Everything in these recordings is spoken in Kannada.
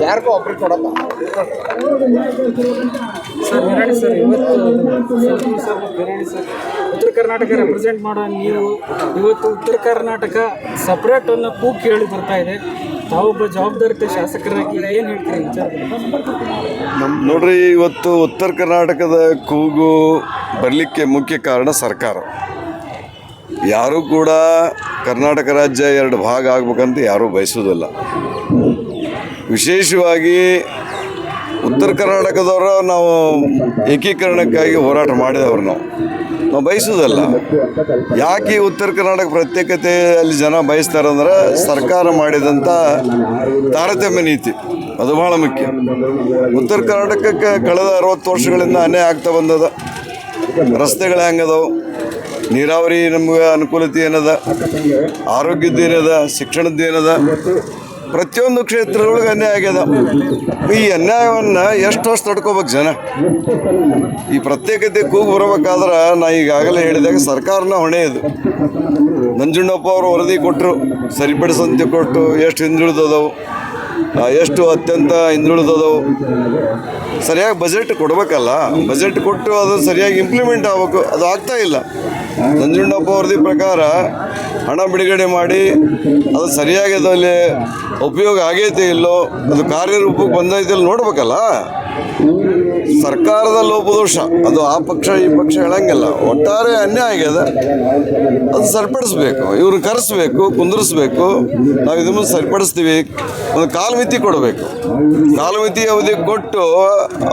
ಯಾರಿಗೂ ಒಬ್ರಿಗೆ ಕೊಡಪ್ಪ ಸರ್ ಬಿರಾಣಿ ಸರ್ ಇವತ್ತು ಸರ್ ಬಿರಾಣಿ ಸರ್ ಉತ್ತರ ಕರ್ನಾಟಕ ರೆಪ್ರೆಸೆಂಟ್ ಮಾಡೋ ನೀವು ಇವತ್ತು ಉತ್ತರ ಕರ್ನಾಟಕ ಸಪ್ರೇಟ್ ಅನ್ನೋ ಕೂಗು ಕೇಳಿ ಬರ್ತಾ ಇದೆ. ತಾವೊಬ್ಬ ಜವಾಬ್ದಾರಿತ ಶಾಸಕರಾಗಿ ಏನು ಹೇಳ್ತೀರಿ ವಿಚಾರ? ನೋಡ್ರಿ, ಇವತ್ತು ಉತ್ತರ ಕರ್ನಾಟಕದ ಕೂಗು ಬರಲಿಕ್ಕೆ ಮುಖ್ಯ ಕಾರಣ ಸರ್ಕಾರ. ಯಾರೂ ಕೂಡ ಕರ್ನಾಟಕ ರಾಜ್ಯ ಎರಡು ಭಾಗ ಆಗ್ಬೇಕಂತ ಯಾರೂ ಬಯಸೋದಿಲ್ಲ. ವಿಶೇಷವಾಗಿ ಉತ್ತರ ಕರ್ನಾಟಕದವರು ನಾವು ಏಕೀಕರಣಕ್ಕಾಗಿ ಹೋರಾಟ ಮಾಡಿದವರು ನಾವು ಬಯಸೋದಲ್ಲ. ಯಾಕೆ ಉತ್ತರ ಕರ್ನಾಟಕ ಪ್ರತ್ಯೇಕತೆ ಅಲ್ಲಿ ಜನ ಬಯಸ್ತಾರಂದ್ರೆ ಸರ್ಕಾರ ಮಾಡಿದಂಥ ತಾರತಮ್ಯ ನೀತಿ ಅದು ಭಾಳ ಮುಖ್ಯ. ಉತ್ತರ ಕರ್ನಾಟಕಕ್ಕೆ ಕಳೆದ 60 ವರ್ಷಗಳಿಂದ ಅನ್ಯಾಯ ಆಗ್ತಾ ಬಂದದ. ರಸ್ತೆಗಳು ಹೆಂಗದವು, ನೀರಾವರಿ ನಮಗೆ ಅನುಕೂಲತೆ ಏನದ, ಆರೋಗ್ಯದ್ದು ಏನದ, ಶಿಕ್ಷಣದ್ದು ಏನದ, ಪ್ರತಿಯೊಂದು ಕ್ಷೇತ್ರದೊಳಗೆ ಅನ್ಯಾಯ ಆಗ್ಯದ. ಈ ಅನ್ಯಾಯವನ್ನು ಎಷ್ಟು ವರ್ಷ ತಡ್ಕೋಬೇಕು ಜನ? ಈ ಪ್ರತ್ಯೇಕತೆ ಕೂಗು ಬರಬೇಕಾದ್ರೆ ನಾ ಈಗಾಗಲೇ ಹೇಳಿದಾಗ ಸರ್ಕಾರನ ಹೊಣೆ ಇದು. ನಂಜುಂಡಪ್ಪ ಅವರು ವರದಿ ಕೊಟ್ಟರು, ಸರಿಪಡಿಸಂತೆ ಕೊಟ್ಟು ಎಷ್ಟು ಹಿಂದುಳಿದವು, ಎಷ್ಟು ಅತ್ಯಂತ ಹಿಂದುಳಿದವು. ಸರಿಯಾಗಿ ಬಜೆಟ್ ಕೊಡಬೇಕಲ್ಲ, ಬಜೆಟ್ ಕೊಟ್ಟು ಅದು ಸರಿಯಾಗಿ ಇಂಪ್ಲಿಮೆಂಟ್ ಆಗಬೇಕು. ಅದು ಆಗ್ತಾ ಇಲ್ಲ. ನಂಜುಂಡಪ್ಪ ವರದಿ ಪ್ರಕಾರ ಹಣ ಬಿಡುಗಡೆ ಮಾಡಿ ಅದು ಸರಿಯಾಗಿ ಅದರಲ್ಲಿ ಉಪಯೋಗ ಆಗೈತೆ ಇಲ್ಲೋ, ಅದು ಕಾರ್ಯರೂಪಕ್ಕೆ ಬಂದೈತಿಲ್ಲ ನೋಡ್ಬೇಕಲ್ಲ. ಸರ್ಕಾರದ ಲೋಪದೋಷ ಅದು ಆ ಪಕ್ಷ ಈ ಪಕ್ಷ ಹೇಳಂಗಿಲ್ಲ. ಒಟ್ಟಾರೆ ಅನ್ಯಾಯ ಆಗ್ಯದ, ಅದು ಸರಿಪಡಿಸ್ಬೇಕು. ಇವ್ರು ಕರೆಸ್ಬೇಕು, ಕುಂದಿರಿಸ್ಬೇಕು. ನಾವು ಇದನ್ನು ಸರಿಪಡಿಸ್ತೀವಿ. ಒಂದು ಕಾಲಮಿತಿ ಕೊಡಬೇಕು. ಕಾಲಮಿತಿ ಅವಧಿ ಕೊಟ್ಟು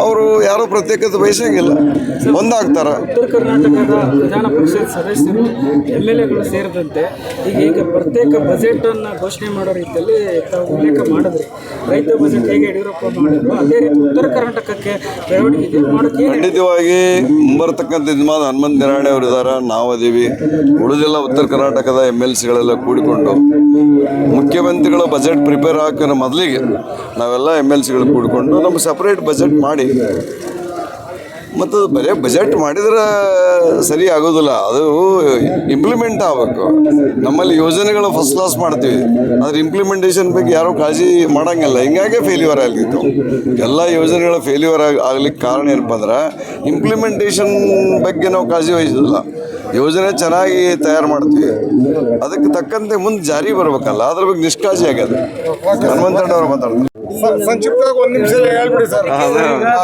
ಅವರು ಯಾರೂ ಪ್ರತ್ಯೇಕತೆ ಬಯಸಂಗಿಲ್ಲ, ಒಂದಾಗ್ತಾರೆ. ಉತ್ತರ ಕರ್ನಾಟಕದ ವಿಧಾನ ಪರಿಷತ್ ಸದಸ್ಯರು MLAಗಳು ಸೇರಿದಂತೆ ಈಗ ಪ್ರತ್ಯೇಕ ಬಜೆಟನ್ನು ಘೋಷಣೆ ಮಾಡೋ ರೀತಿಯಲ್ಲಿ ತಾವು ಉಲ್ಲೇಖ ಮಾಡಿದ್ರಿ. ರೈತ ಬಜೆಟ್ ಹೇಗೆ ಯಡಿಯೂರಪ್ಪ ಮಾಡಿದ್ರು ಅದೇ ರೀತಿ ಉತ್ತರ ಕರ್ನಾಟಕಕ್ಕೆ ಬೆಳವಣಿಗೆ ಮಾಡೋಕ್ಕೆ ಖಂಡಿತವಾಗಿ ಮುಂಬರ್ತಕ್ಕಂಥ ಯಜಮಾನ ಹನುಮಂತ ನಿರಾಣಿ ಅವರು ಇದ್ದಾರೆ, ನಾವು ಅದೀವಿ. ಉಳಿದೆಲ್ಲ ಉತ್ತರ ಕರ್ನಾಟಕದ MLCಗಳೆಲ್ಲ ಕೂಡಿಕೊಂಡು ಮುಖ್ಯಮಂತ್ರಿಗಳ ಬಜೆಟ್ ಪ್ರಿಪೇರ್ ಹಾಕೋಣ ಮೊದಲಿಗೆ ನಾವೆಲ್ಲ MLCಗಳು ಕೂಡಿಕೊಂಡು ನಮ್ಗೆ ಸಪ್ರೇಟ್ ಬಜೆಟ್ ಮಾಡಿ, ಮತ್ತು ಬರೀ ಬಜೆಟ್ ಮಾಡಿದ್ರೆ ಸರಿ ಆಗೋದಿಲ್ಲ, ಅದು ಇಂಪ್ಲಿಮೆಂಟ್ ಆಗಬೇಕು. ನಮ್ಮಲ್ಲಿ ಯೋಜನೆಗಳು ಫಸ್ಟ್ ಕ್ಲಾಸ್ ಮಾಡ್ತೀವಿ, ಅದ್ರ ಇಂಪ್ಲಿಮೆಂಟೇಷನ್ ಬಗ್ಗೆ ಯಾರೂ ಕಾಳಜಿ ಮಾಡೋಂಗಿಲ್ಲ. ಹಿಂಗಾಗಿ ಫೇಲ್ಯೂರ್ ಆಗಿತ್ತು. ಎಲ್ಲ ಯೋಜನೆಗಳ ಫೇಲ್ಯೂರ್ ಆಗ್ಲಿಕ್ಕೆ ಕಾರಣ ಏನಪ್ಪ ಅಂದ್ರೆ ಇಂಪ್ಲಿಮೆಂಟೇಷನ್ ಬಗ್ಗೆ ನಾವು ಕಾಳಜಿ ವಹಿಸೋದಿಲ್ಲ. ಯೋಜನೆ ಚೆನ್ನಾಗಿ ತಯಾರು ಮಾಡ್ತೀವಿ, ಅದಕ್ಕೆ ತಕ್ಕಂತೆ ಮುಂದೆ ಜಾರಿ ಬರಬೇಕಲ್ಲ, ಅದ್ರ ಬಗ್ಗೆ ನಿಷ್ಕಾಳಜಿ ಆಗ್ಯದ. ಹನುಮಂತಣ್ಣ ಅವರು ಮಾತಾಡ್ತಾರೆ. ಸಂಕ್ಷಿಪ್ತವಾಗಿ 1 ನಿಮಿಷ ಹೇಳ್ಬಿಡಿ ಸರ್.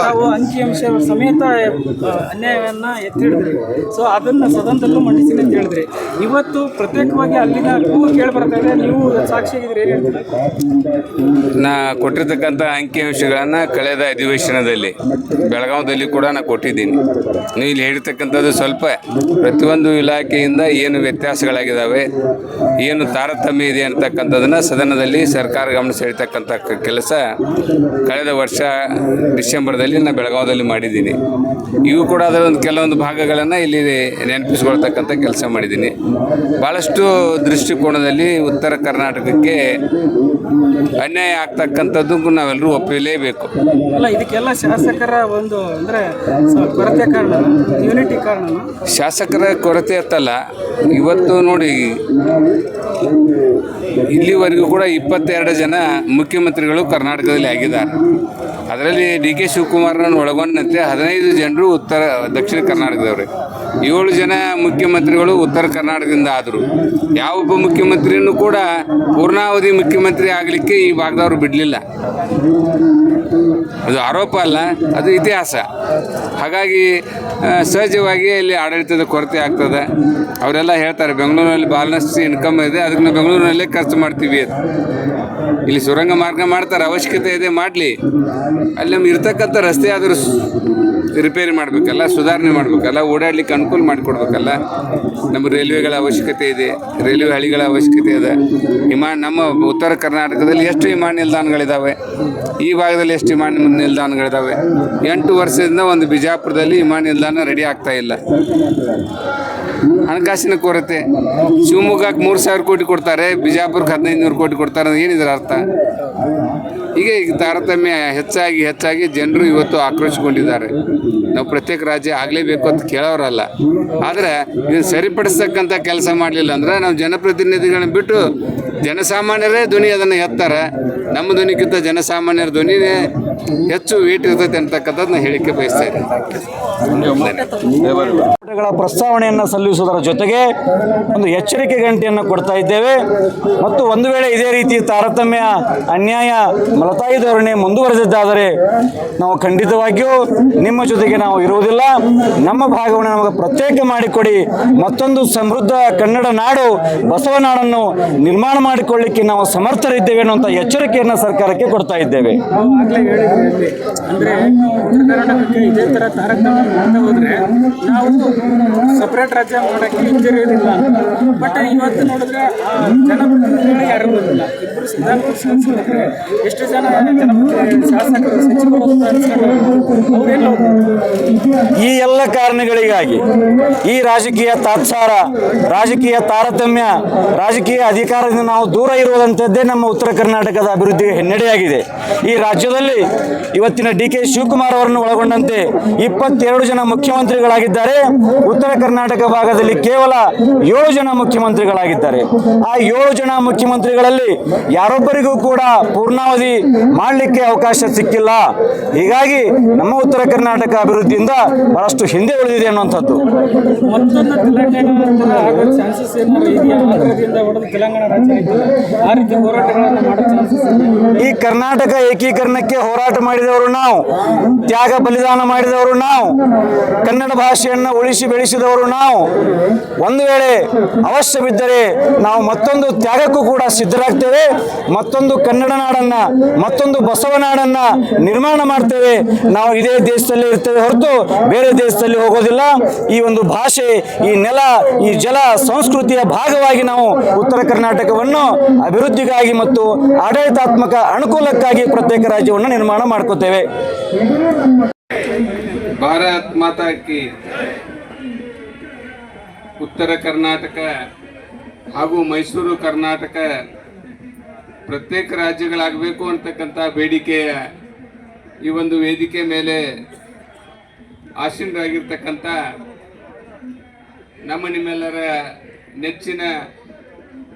ತಾವು ಅಂಕಿಅಂಶ ಸಮೇತ ಅನ್ಯಾಯವನ್ನು ಎತ್ತಿ ಹಿಡಿದ್ರಿ. ಸೊ ಅದನ್ನು ಸದನದಲ್ಲೂ ಮಂಡಿಸಿದೆ ಅಂತ ಹೇಳಿದ್ರಿ. ಇವತ್ತು ಪ್ರತ್ಯೇಕವಾಗಿ ಅಲ್ಲಿನ ಕೂಗು ಕೇಳಿ ಬರ್ತಾ ಇದೆ, ನೀವು ಸಾಕ್ಷಿಯಾಗಿದ್ರಿ. ಏನು ಹೇಳ್ತೀರಾ? ನಾ ಕೊಟ್ಟಿರ್ತಕ್ಕಂಥ ಅಂಕಿಅಂಶಗಳನ್ನು ಕಳೆದ ಅಧಿವೇಶನದಲ್ಲಿ ಬೆಳಗಾವದಲ್ಲಿ ಕೂಡ ನಾನು ಕೊಟ್ಟಿದ್ದೀನಿ. ನೀವು ಇಲ್ಲಿ ಹೇಳಿರ್ತಕ್ಕಂಥದ್ದು ಸ್ವಲ್ಪ ಪ್ರತಿಯೊಂದು ಇಲಾಖೆಯಿಂದ ಏನು ವ್ಯತ್ಯಾಸಗಳಾಗಿದ್ದಾವೆ, ಏನು ತಾರತಮ್ಯ ಇದೆ ಅಂತಕ್ಕಂಥದ್ದನ್ನು ಸದನದಲ್ಲಿ ಸರ್ಕಾರ ಗಮನ ಸೆಳೀತಕ್ಕಂಥ ಕೆಲಸ ಕಳೆದ ವರ್ಷ ಡಿಸೆಂಬರ್ದಲ್ಲಿ ನಾನು ಬೆಳಗಾವದಲ್ಲಿ ಮಾಡಿದ್ದೀನಿ. ಇವು ಕೂಡ ಅದರ ಒಂದು ಕೆಲವೊಂದು ಭಾಗಗಳನ್ನು ಇಲ್ಲಿ ನೆನಪಿಸ್ಕೊಳ್ತಕ್ಕಂಥ ಕೆಲಸ ಮಾಡಿದ್ದೀನಿ. ಭಾಳಷ್ಟು ದೃಷ್ಟಿಕೋನದಲ್ಲಿ ಉತ್ತರ ಕರ್ನಾಟಕಕ್ಕೆ ಅನ್ಯಾಯ ಆಗ್ತಕ್ಕಂಥದ್ದು ನಾವೆಲ್ಲರೂ ಒಪ್ಪಲೇಬೇಕು. ಅಲ್ಲ, ಇದಕ್ಕೆಲ್ಲ ಶಾಸಕರ ಒಂದು ಅಂದರೆ ಕೊರತೆ ಕಾರಣ, ಯೂನಿಟಿ ಕಾರಣ. ಶಾಸಕರ ಕೊರತೆ ಅಂತಲ್ಲ, ಇವತ್ತು ನೋಡಿ ಇಲ್ಲಿವರೆಗೂ ಕೂಡ 22 ಜನ ಮುಖ್ಯಮಂತ್ರಿಗಳು ಕರ್ನಾಟಕದಲ್ಲಿ ಆಗಿದ್ದಾರೆ. ಅದರಲ್ಲಿ DK ಶಿವಕುಮಾರನನ್ನು ಒಳಗೊಂಡಂತೆ 15 ಜನರು ದಕ್ಷಿಣ ಕರ್ನಾಟಕದವರು, 7 ಜನ ಮುಖ್ಯಮಂತ್ರಿಗಳು ಉತ್ತರ ಕರ್ನಾಟಕದಿಂದ ಆದರು. ಯಾವ ಒಬ್ಬ ಮುಖ್ಯಮಂತ್ರಿಯನ್ನು ಕೂಡ ಪೂರ್ಣಾವಧಿ ಮುಖ್ಯಮಂತ್ರಿ ಆಗಲಿಕ್ಕೆ ಈ ಭಾಗದವರು ಬಿಡಲಿಲ್ಲ. ಅದು ಆರೋಪ ಅಲ್ಲ, ಅದು ಇತಿಹಾಸ. ಹಾಗಾಗಿ ಸಹಜವಾಗಿ ಇಲ್ಲಿ ಆಡಳಿತದ ಕೊರತೆ ಆಗ್ತದೆ. ಅವರೆಲ್ಲ ಹೇಳ್ತಾರೆ ಬೆಂಗಳೂರಿನಲ್ಲಿ ಭಾಳಷ್ಟು ಇನ್ಕಮ್ ಇದೆ, ಅದಕ್ಕೆ ನಾವು ಬೆಂಗಳೂರಿನಲ್ಲೇ ಖರ್ಚು ಮಾಡ್ತೀವಿ. ಇಲ್ಲಿ ಸುರಂಗ ಮಾರ್ಗ ಮಾಡ್ತಾರೆ, ಅವಶ್ಯಕತೆ ಇದೆ ಮಾಡಲಿ. ಅಲ್ಲಿ ನಮ್ಗೆ ಇರ್ತಕ್ಕಂಥ ರಸ್ತೆ ಆದರೂ ರಿಪೇರಿ ಮಾಡಬೇಕಲ್ಲ, ಸುಧಾರಣೆ ಮಾಡಬೇಕಲ್ಲ, ಓಡಾಡಲಿಕ್ಕೆ ಅನುಕೂಲ ಮಾಡಿಕೊಡ್ಬೇಕಲ್ಲ. ನಮ್ಮ ರೈಲ್ವೆಗಳ ಅವಶ್ಯಕತೆ ಇದೆ, ರೈಲ್ವೆ ಹಳಿಗಳ ಅವಶ್ಯಕತೆ ಇದೆ. ನಮ್ಮ ಉತ್ತರ ಕರ್ನಾಟಕದಲ್ಲಿ ಎಷ್ಟು ವಿಮಾನ ನಿಲ್ದಾಣಗಳಿದ್ದಾವೆ, ಈ ಭಾಗದಲ್ಲಿ ಎಷ್ಟು ವಿಮಾನ ನಿಲ್ದಾಣಗಳಿದ್ದಾವೆ. 8 ವರ್ಷದಿಂದ ಒಂದು ಬಿಜಾಪುರದಲ್ಲಿ ವಿಮಾನ ನಿಲ್ದಾಣ ರೆಡಿ ಆಗ್ತಾ ಇಲ್ಲ. ಹಣಕಾಸಿನ ಕೊರತೆ. ಶಿವಮೊಗ್ಗಕ್ಕೆ 3,000 ಕೋಟಿ ಕೊಡ್ತಾರೆ, ಬಿಜಾಪುರಕ್ಕೆ 1,500 ಕೋಟಿ ಕೊಡ್ತಾರೆ. ಏನಿದ್ರ ಅರ್ಥ? ಹೀಗೆ ತಾರತಮ್ಯ ಹೆಚ್ಚಾಗಿ ಜನರು ಇವತ್ತು ಆಕ್ರೋಶಗೊಂಡಿದ್ದಾರೆ. ನಾವು ಪ್ರತ್ಯೇಕ ರಾಜ್ಯ ಆಗಲೇಬೇಕು ಅಂತ ಕೇಳೋರಲ್ಲ, ಆದರೆ ಇದನ್ನು ಸರಿಪಡಿಸ್ತಕ್ಕಂಥ ಕೆಲಸ ಮಾಡಲಿಲ್ಲ ಅಂದರೆ ನಾವು ಜನಪ್ರತಿನಿಧಿಗಳನ್ನ ಬಿಟ್ಟು ಜನಸಾಮಾನ್ಯರೇ ಧ್ವನಿ ಅದನ್ನು ಎತ್ತಾರೆ. ನಮ್ಮ ಧ್ವನಿಗಿಂತ ಜನಸಾಮಾನ್ಯರ ಧ್ವನಿನೇ ಹೆಚ್ಚು ವೇಟ್ ಇರ್ತೈತೆ ಅಂತಕ್ಕಂಥದ್ದನ್ನ ಹೇಳಿಕೆ ಬಯಸ್ತಾ ಇದ್ದೀನಿ. ಗಳ ಪ್ರಸ್ತಾವನೆಯನ್ನು ಸಲ್ಲಿಸುವುದರ ಜೊತೆಗೆ ಒಂದು ಎಚ್ಚರಿಕೆ ಗಂಟೆಯನ್ನು ಕೊಡ್ತಾ ಇದ್ದೇವೆ. ಮತ್ತು ಒಂದು ವೇಳೆ ಇದೇ ರೀತಿ ತಾರತಮ್ಯ, ಅನ್ಯಾಯ, ಮಲತಾಯಿ ಧೋರಣೆ ಮುಂದುವರೆದಿದ್ದಾದರೆ ನಾವು ಖಂಡಿತವಾಗಿಯೂ ನಿಮ್ಮ ಜೊತೆಗೆ ನಾವು ಇರುವುದಿಲ್ಲ. ನಮ್ಮ ಭಾಗವನ್ನು ನಮಗೆ ಪ್ರತ್ಯೇಕ ಮಾಡಿಕೊಡಿ, ಮತ್ತೊಂದು ಸಮೃದ್ಧ ಕನ್ನಡ ನಾಡು ಬಸವನಾಡನ್ನು ನಿರ್ಮಾಣ ಮಾಡಿಕೊಳ್ಳಿಕ್ಕೆ ನಾವು ಸಮರ್ಥರಿದ್ದೇವೆ ಅನ್ನುವಂಥ ಎಚ್ಚರಿಕೆಯನ್ನು ಸರ್ಕಾರಕ್ಕೆ ಕೊಡ್ತಾ ಇದ್ದೇವೆ. ಆಗಲೇ ಹೇಳಿದ್ವಿ ಅಂದರೆ ಉತ್ತರ ಕರ್ನಾಟಕಕ್ಕೆ ಇದೇ ಥರ ತಾರತಮ್ಯ ಮಾಡ್ತಾ ಹೋದರೆ ನಾವು ಸಪ್ರೇಟ್ ರಾಜ್ಯ ಮಾಡೋಕ್ಕೆ ಹಿಂಜರಿಯೋದಿಲ್ಲ. ಬಟ್ ಇವತ್ತು ನೋಡಿದ್ರೆ ಜನಪ್ರತಿನಿಧಿಗಳು ಯಾರು ಬರೋದಿಲ್ಲ. ಇಬ್ಬರು ವಿಧಾನ ಪರಿಷತ್ ಸದಸ್ಯರು, ಎಷ್ಟು ಜನ ಜನಪ್ರತಿನಿಧಿ ಶಾಸಕರು, ಸಚಿವರು ಅವರೆಲ್ಲ ಈ ಎಲ್ಲ ಕಾರಣಗಳಿಗಾಗಿ ಈ ರಾಜಕೀಯ ತಾತ್ಸಾರ, ರಾಜಕೀಯ ತಾರತಮ್ಯ, ರಾಜಕೀಯ ಅಧಿಕಾರದಿಂದ ನಾವು ದೂರ ಇರುವುದಂಥದ್ದೇ ನಮ್ಮ ಉತ್ತರ ಕರ್ನಾಟಕದ ಅಭಿವೃದ್ಧಿಗೆ ಹಿನ್ನಡೆಯಾಗಿದೆ. ಈ ರಾಜ್ಯದಲ್ಲಿ ಇವತ್ತಿನ ಡಿ.ಕೆ. ಶಿವಕುಮಾರ್ ಅವರನ್ನು ಒಳಗೊಂಡಂತೆ 22 ಜನ ಮುಖ್ಯಮಂತ್ರಿಗಳಾಗಿದ್ದಾರೆ. ಉತ್ತರ ಕರ್ನಾಟಕ ಭಾಗದಲ್ಲಿ ಕೇವಲ 7 ಜನ ಮುಖ್ಯಮಂತ್ರಿಗಳಾಗಿದ್ದಾರೆ. ಆ 7 ಜನ ಮುಖ್ಯಮಂತ್ರಿಗಳಲ್ಲಿ ಯಾರೊಬ್ಬರಿಗೂ ಕೂಡ ಪೂರ್ಣಾವಧಿ ಮಾಡಲಿಕ್ಕೆ ಅವಕಾಶ ಸಿಕ್ಕಿಲ್ಲ. ಹೀಗಾಗಿ ನಮ್ಮ ಉತ್ತರ ಕರ್ನಾಟಕ ಅಭಿವೃದ್ಧಿಯಿಂದ ಬಹಳಷ್ಟು ಹಿಂದೆ ಉಳಿದಿದೆ ಅನ್ನುವಂಥದ್ದು. ಮತ್ತೊಂದು ತೆಲಂಗಾಣ ಆಗೋ ಚಾನ್ಸಸ್ ಏನಾದ್ರು ಇದೆಯಾ? ಆಂಧ್ರದಿಂದ ಹೊಡೆದು ತೆಲಂಗಾಣ ರಾಜ್ಯ ಇದ್ದಿಲ್ಲ, ಆ ರೀತಿ ಹೋರಾಟಗಳನ್ನು ಮಾಡೋ ಚಾನ್ಸಸ್ ಇದೆ. ಈ ಕರ್ನಾಟಕ ಏಕೀಕರಣಕ್ಕೆ ಹೋರಾಟ ಮಾಡಿದವರು ನಾವು, ತ್ಯಾಗ ಬಲಿದಾನ ಮಾಡಿದವರು ನಾವು, ಕನ್ನಡ ಭಾಷೆಯನ್ನು ಉಳಿಸಿ ಬೆಳೆಸಿದವರು ನಾವು. ಒಂದು ವೇಳೆ ಅವಶ್ಯ ಬಿದ್ದರೆ ನಾವು ಮತ್ತೊಂದು ತ್ಯಾಗಕ್ಕೂ ಕೂಡ ಸಿದ್ಧರಾಗ್ತೇವೆ. ಮತ್ತೊಂದು ಕನ್ನಡ ನಾಡನ್ನು, ಮತ್ತೊಂದು ಬಸವನಾಡನ್ನ ನಿರ್ಮಾಣ ಮಾಡ್ತೇವೆ. ನಾವು ಇದೇ ದೇಶದಲ್ಲಿ ಇರ್ತೇವೆ ಹೊರತು ಬೇರೆ ದೇಶದಲ್ಲಿ ಹೋಗೋದಿಲ್ಲ. ಈ ಒಂದು ಭಾಷೆ, ಈ ನೆಲ, ಈ ಜಲ, ಸಂಸ್ಕೃತಿಯ ಭಾಗವಾಗಿ ನಾವು ಉತ್ತರ ಕರ್ನಾಟಕವನ್ನು ಅಭಿವೃದ್ಧಿಗಾಗಿ ಮತ್ತು ಆಡಳಿತಾತ್ಮಕ ಅನುಕೂಲಕ್ಕಾಗಿ ಪ್ರತ್ಯೇಕ ರಾಜ್ಯವನ್ನು ನಿರ್ಮಾಣ ಮಾಡ್ಕೋತೇವೆ. ಭಾರತ್ ಮಾತಾ ಕಿ. ಉತ್ತರ ಕರ್ನಾಟಕ ಹಾಗೂ ಮೈಸೂರು ಕರ್ನಾಟಕ ಪ್ರತ್ಯೇಕ ರಾಜ್ಯಗಳಾಗಬೇಕು ಅಂತಕ್ಕಂಥ ಬೇಡಿಕೆಯ ಈ ಒಂದು ವೇದಿಕೆ ಮೇಲೆ ಆಸೀನರಾಗಿರ್ತಕ್ಕಂಥ ನಮ್ಮ ನಿಮ್ಮೆಲ್ಲರ ನೆಚ್ಚಿನ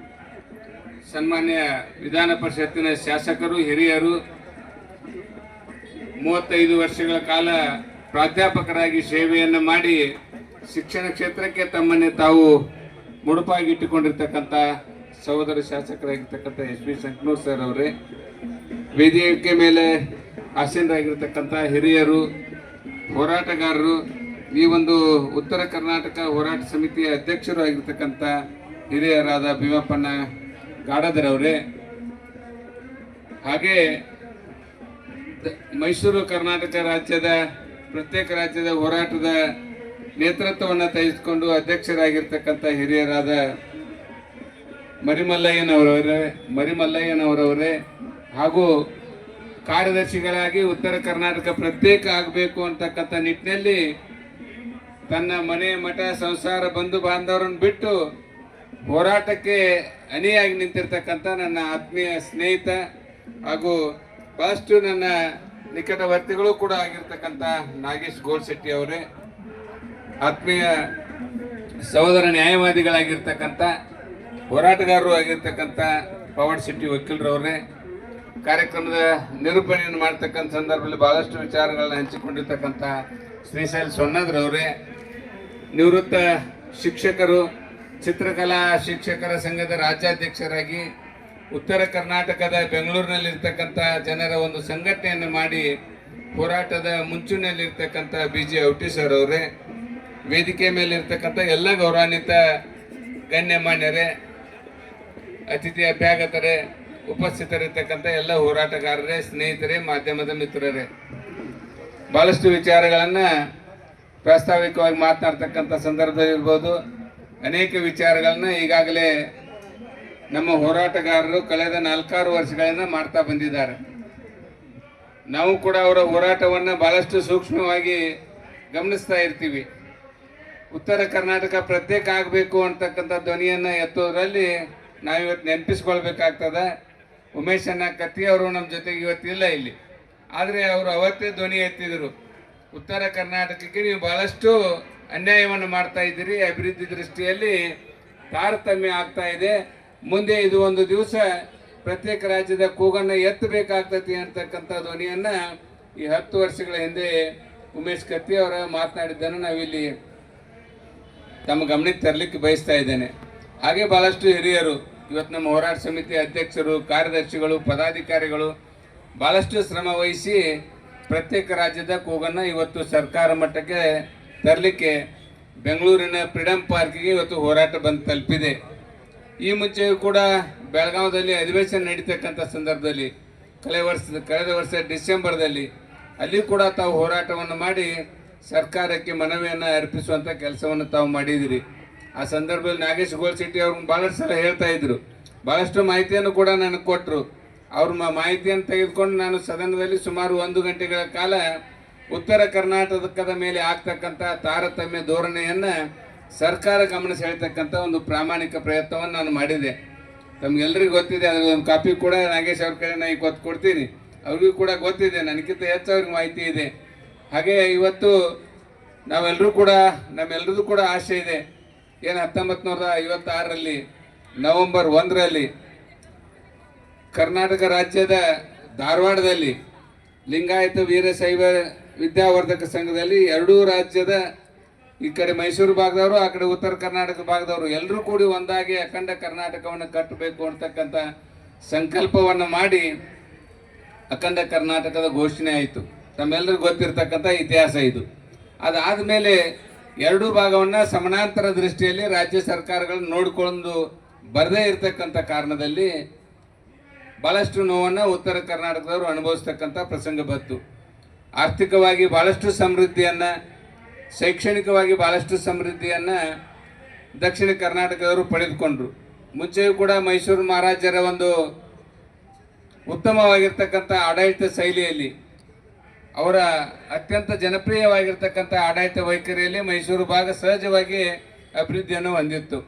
ಸನ್ಮಾನ್ಯ ವಿಧಾನ ಪರಿಷತ್ತಿನ ಶಾಸಕರು, ಹಿರಿಯರು, 35 ವರ್ಷಗಳ ಕಾಲ ಪ್ರಾಧ್ಯಾಪಕರಾಗಿ ಸೇವೆಯನ್ನು ಮಾಡಿ ಶಿಕ್ಷಣ ಕ್ಷೇತ್ರಕ್ಕೆ ತಮ್ಮನ್ನೇ ತಾವು ಮುಡುಪಾಗಿಟ್ಟುಕೊಂಡಿರ್ತಕ್ಕಂಥ ಸಹೋದರ ಶಾಸಕರಾಗಿರ್ತಕ್ಕಂಥ ಎಸ್.ವಿ. ಸಂಕನೂರ್ ಸರ್ ಅವರೇ, ವೇದಿಕೆ ಮೇಲೆ ಆಸೀನರಾಗಿರ್ತಕ್ಕಂಥ ಹಿರಿಯರು, ಹೋರಾಟಗಾರರು, ಈ ಒಂದು ಉತ್ತರ ಕರ್ನಾಟಕ ಹೋರಾಟ ಸಮಿತಿಯ ಅಧ್ಯಕ್ಷರು ಆಗಿರ್ತಕ್ಕಂಥ ಹಿರಿಯರಾದ ಭೀಮಪ್ಪಣ್ಣ ಗಾಡದರವರೇ, ಹಾಗೆ ಮೈಸೂರು ಕರ್ನಾಟಕ ರಾಜ್ಯದ ಪ್ರತ್ಯೇಕ ರಾಜ್ಯದ ಹೋರಾಟದ ನೇತೃತ್ವವನ್ನು ತೆಗೆದುಕೊಂಡು ಅಧ್ಯಕ್ಷರಾಗಿರ್ತಕ್ಕಂಥ ಹಿರಿಯರಾದ ಮರಿಮಲ್ಲಯ್ಯನವರವರೇ ಹಾಗೂ ಕಾರ್ಯದರ್ಶಿಗಳಾಗಿ ಉತ್ತರ ಕರ್ನಾಟಕ ಪ್ರತ್ಯೇಕ ಆಗಬೇಕು ಅಂತಕ್ಕಂಥ ನಿಟ್ಟಿನಲ್ಲಿ ತನ್ನ ಮನೆ, ಮಠ, ಸಂಸಾರ, ಬಂಧು ಬಾಂಧವರನ್ನು ಬಿಟ್ಟು ಹೋರಾಟಕ್ಕೆ ಅಣಿಯಾಗಿ ನಿಂತಿರ್ತಕ್ಕಂಥ ನನ್ನ ಆತ್ಮೀಯ ಸ್ನೇಹಿತ ಹಾಗೂ ಬಹಳಷ್ಟು ನನ್ನ ನಿಕಟವರ್ತಿಗಳು ಕೂಡ ಆಗಿರ್ತಕ್ಕಂಥ ನಾಗೇಶ್ ಗೋಲ್ಶೆಟ್ಟಿ ಅವರೇ, ಆತ್ಮೀಯ ಸಹೋದರ ನ್ಯಾಯವಾದಿಗಳಾಗಿರ್ತಕ್ಕಂಥ ಹೋರಾಟಗಾರರು ಆಗಿರ್ತಕ್ಕಂಥ ಪವಾಡ್ ಶೆಟ್ಟಿ ವಕೀಲರವರೇ, ಕಾರ್ಯಕ್ರಮದ ನಿರೂಪಣೆಯನ್ನು ಮಾಡ್ತಕ್ಕಂಥ ಸಂದರ್ಭದಲ್ಲಿ ಬಹಳಷ್ಟು ವಿಚಾರಗಳನ್ನ ಹಂಚಿಕೊಂಡಿರ್ತಕ್ಕಂಥ ಶ್ರೀಶೈಲ್ ಸೊನ್ನದ್ರವರೇ, ನಿವೃತ್ತ ಶಿಕ್ಷಕರು, ಚಿತ್ರಕಲಾ ಶಿಕ್ಷಕರ ಸಂಘದ ರಾಜ್ಯಾಧ್ಯಕ್ಷರಾಗಿ ಉತ್ತರ ಕರ್ನಾಟಕದ ಬೆಂಗಳೂರಿನಲ್ಲಿರ್ತಕ್ಕಂಥ ಜನರ ಒಂದು ಸಂಘಟನೆಯನ್ನು ಮಾಡಿ ಹೋರಾಟದ ಮುಂಚೂಣಿಯಲ್ಲಿರ್ತಕ್ಕಂಥ BG ಔಟಿ ಸರ್ ಅವರೇ, ವೇದಿಕೆ ಮೇಲೆ ಇರ್ತಕ್ಕಂಥ ಎಲ್ಲ ಗೌರವಾನ್ವಿತ ಗಣ್ಯಮಾನ್ಯರೇ, ಅತಿಥಿ ಅಭ್ಯಾಗತರೇ, ಉಪಸ್ಥಿತರಿರ್ತಕ್ಕಂಥ ಎಲ್ಲ ಹೋರಾಟಗಾರರೇ, ಸ್ನೇಹಿತರೇ, ಮಾಧ್ಯಮದ ಮಿತ್ರರೇ, ಭಾಳಷ್ಟು ವಿಚಾರಗಳನ್ನು ಪ್ರಾಸ್ತಾವಿಕವಾಗಿ ಮಾತನಾಡ್ತಕ್ಕಂಥ ಸಂದರ್ಭದಲ್ಲಿರ್ಬೋದು. ಅನೇಕ ವಿಚಾರಗಳನ್ನ ಈಗಾಗಲೇ ನಮ್ಮ ಹೋರಾಟಗಾರರು ಕಳೆದ 4-6 ವರ್ಷಗಳಿಂದ ಮಾಡ್ತಾ ಬಂದಿದ್ದಾರೆ. ನಾವು ಕೂಡ ಅವರ ಹೋರಾಟವನ್ನು ಭಾಳಷ್ಟು ಸೂಕ್ಷ್ಮವಾಗಿ ಗಮನಿಸ್ತಾ ಇರ್ತೀವಿ. ಉತ್ತರ ಕರ್ನಾಟಕ ಪ್ರತ್ಯೇಕ ಆಗಬೇಕು ಅಂತಕ್ಕಂಥ ಧ್ವನಿಯನ್ನು ಎತ್ತೋದ್ರಲ್ಲಿ ನಾವಿವತ್ತು ನೆನಪಿಸ್ಕೊಳ್ಬೇಕಾಗ್ತದೆ. ಉಮೇಶಣ್ಣ ಕತ್ತಿ ಅವರು ನಮ್ಮ ಜೊತೆಗೆ ಇವತ್ತಿಲ್ಲ ಇಲ್ಲಿ, ಆದರೆ ಅವರು ಅವತ್ತೇ ಧ್ವನಿ ಎತ್ತಿದರು. ಉತ್ತರ ಕರ್ನಾಟಕಕ್ಕೆ ನೀವು ಭಾಳಷ್ಟು ಅನ್ಯಾಯವನ್ನು ಮಾಡ್ತಾ ಇದ್ದೀರಿ, ಅಭಿವೃದ್ಧಿ ದೃಷ್ಟಿಯಲ್ಲಿ ತಾರತಮ್ಯ ಆಗ್ತಾ ಇದೆ, ಮುಂದೆ ಇದು ಒಂದು ದಿವಸ ಪ್ರತ್ಯೇಕ ರಾಜ್ಯದ ಕೂಗನ್ನು ಎತ್ತಬೇಕಾಗ್ತತಿ ಅಂತಕ್ಕಂಥ ಧ್ವನಿಯನ್ನು ಈ 10 ವರ್ಷಗಳ ಹಿಂದೆ ಉಮೇಶ್ ಕತ್ತಿ ಅವರ ಮಾತನಾಡಿದ್ದನ್ನು ನಾವಿಲ್ಲಿ ತಮ್ಮ ಗಮನಕ್ಕೆ ತರಲಿಕ್ಕೆ ಬಯಸ್ತಾ ಇದ್ದೇನೆ. ಹಾಗೆ ಭಾಳಷ್ಟು ಹಿರಿಯರು ಇವತ್ತು ನಮ್ಮ ಹೋರಾಟ ಸಮಿತಿ ಅಧ್ಯಕ್ಷರು, ಕಾರ್ಯದರ್ಶಿಗಳು, ಪದಾಧಿಕಾರಿಗಳು ಭಾಳಷ್ಟು ಶ್ರಮ ವಹಿಸಿ ಪ್ರತ್ಯೇಕ ರಾಜ್ಯದ ಕೂಗನ್ನು ಇವತ್ತು ಸರ್ಕಾರ ಮಟ್ಟಕ್ಕೆ ತರಲಿಕ್ಕೆ ಬೆಂಗಳೂರಿನ ಫ್ರೀಡಂ ಪಾರ್ಕಿಗೆ ಇವತ್ತು ಹೋರಾಟ ಬಂದು ತಲುಪಿದೆ. ಈ ಮುಂಚೆಯೂ ಕೂಡ ಬೆಳಗಾವದಲ್ಲಿ ಅಧಿವೇಶನ ನಡೀತಕ್ಕಂಥ ಸಂದರ್ಭದಲ್ಲಿ ಕಳೆದ ವರ್ಷ ಡಿಸೆಂಬರ್ದಲ್ಲಿ ಅಲ್ಲಿ ಕೂಡ ತಾವು ಹೋರಾಟವನ್ನು ಮಾಡಿ ಸರ್ಕಾರಕ್ಕೆ ಮನವಿಯನ್ನು ಅರ್ಪಿಸುವಂಥ ಕೆಲಸವನ್ನು ತಾವು ಮಾಡಿದಿರಿ. ಆ ಸಂದರ್ಭದಲ್ಲಿ ನಾಗೇಶ್ ಗೋಲ್ಶೆಟ್ಟಿ ಅವ್ರು ಭಾಳಷ್ಟು ಸಲ ಹೇಳ್ತಾ ಇದ್ರು, ಭಾಳಷ್ಟು ಮಾಹಿತಿಯನ್ನು ಕೂಡ ನನಗೆ ಕೊಟ್ಟರು. ಅವ್ರ ಮಾಹಿತಿಯನ್ನು ತೆಗೆದುಕೊಂಡು ನಾನು ಸದನದಲ್ಲಿ ಸುಮಾರು 1 ಗಂಟೆಗಳ ಕಾಲ ಉತ್ತರ ಕರ್ನಾಟಕದ ಮೇಲೆ ಆಗ್ತಕ್ಕಂಥ ತಾರತಮ್ಯ ಧೋರಣೆಯನ್ನು ಸರ್ಕಾರ ಗಮನ ಸೆಳೆತಕ್ಕಂಥ ಒಂದು ಪ್ರಾಮಾಣಿಕ ಪ್ರಯತ್ನವನ್ನು ನಾನು ಮಾಡಿದೆ. ತಮಗೆಲ್ಲರಿಗೂ ಗೊತ್ತಿದೆ, ಅದರ ಒಂದು ಕಾಪಿ ಕೂಡ ನಾಗೇಶ್ ಅವ್ರ ಕಡೆ ನಾನು ಈಗ ಕೊಡ್ತೀನಿ. ಅವ್ರಿಗೂ ಕೂಡ ಗೊತ್ತಿದೆ, ನನಗಿಂತ ಹೆಚ್ಚು ಅವ್ರಿಗೆ ಮಾಹಿತಿ ಇದೆ. ಹಾಗೆ ಇವತ್ತು ನಮ್ಮೆಲ್ಲರದು ಕೂಡ ಆಸೆ ಇದೆ. ಏನು 1956ರಲ್ಲಿ ನವೆಂಬರ್ 1ರಲ್ಲಿ ಕರ್ನಾಟಕ ರಾಜ್ಯದ ಧಾರವಾಡದಲ್ಲಿ ಲಿಂಗಾಯತ ವೀರಶೈವ ವಿದ್ಯಾವರ್ಧಕ ಸಂಘದಲ್ಲಿ ಎರಡೂ ರಾಜ್ಯದ ಈ ಕಡೆ ಮೈಸೂರು ಭಾಗದವರು, ಆ ಕಡೆ ಉತ್ತರ ಕರ್ನಾಟಕ ಭಾಗದವರು ಎಲ್ಲರೂ ಕೂಡಿ ಒಂದಾಗಿ ಅಖಂಡ ಕರ್ನಾಟಕವನ್ನು ಕಟ್ಟಬೇಕು ಅಂತಕ್ಕಂಥ ಸಂಕಲ್ಪವನ್ನು ಮಾಡಿ ಅಖಂಡ ಕರ್ನಾಟಕದ ಘೋಷಣೆ ಆಯಿತು. ತಮ್ಮೆಲ್ಲರಿಗೂ ಗೊತ್ತಿರತಕ್ಕಂಥ ಇತಿಹಾಸ ಇದು. ಅದಾದ ಮೇಲೆ ಎರಡೂ ಭಾಗವನ್ನು ಸಮಾನಾಂತರ ದೃಷ್ಟಿಯಲ್ಲಿ ರಾಜ್ಯ ಸರ್ಕಾರಗಳನ್ನು ನೋಡಿಕೊಂಡು ಬರದೇ ಇರತಕ್ಕಂಥ ಕಾರಣದಲ್ಲಿ ಭಾಳಷ್ಟು ನೋವನ್ನು ಉತ್ತರ ಕರ್ನಾಟಕದವರು ಅನುಭವಿಸ್ತಕ್ಕಂಥ ಪ್ರಸಂಗ ಬಂತು. ಆರ್ಥಿಕವಾಗಿ ಭಾಳಷ್ಟು ಸಮೃದ್ಧಿಯನ್ನು, ಶೈಕ್ಷಣಿಕವಾಗಿ ಭಾಳಷ್ಟು ಸಮೃದ್ಧಿಯನ್ನು ದಕ್ಷಿಣ ಕರ್ನಾಟಕದವರು ಪಡೆದುಕೊಂಡ್ರು. ಮುಂಚೆಯೂ ಕೂಡ ಮೈಸೂರು ಮಹಾರಾಜರ ಒಂದು ಉತ್ತಮವಾಗಿರ್ತಕ್ಕಂಥ ಆಡಳಿತ ಶೈಲಿಯಲ್ಲಿ, ಅವರ ಅತ್ಯಂತ ಜನಪ್ರಿಯವಾಗಿರ್ತಕ್ಕಂಥ ಆಡಳಿತ ವೈಖರಿಯಲ್ಲಿ ಮೈಸೂರು ಭಾಗ ಸಹಜವಾಗಿ ಅಭಿವೃದ್ಧಿಯನ್ನು ಹೊಂದಿತ್ತು.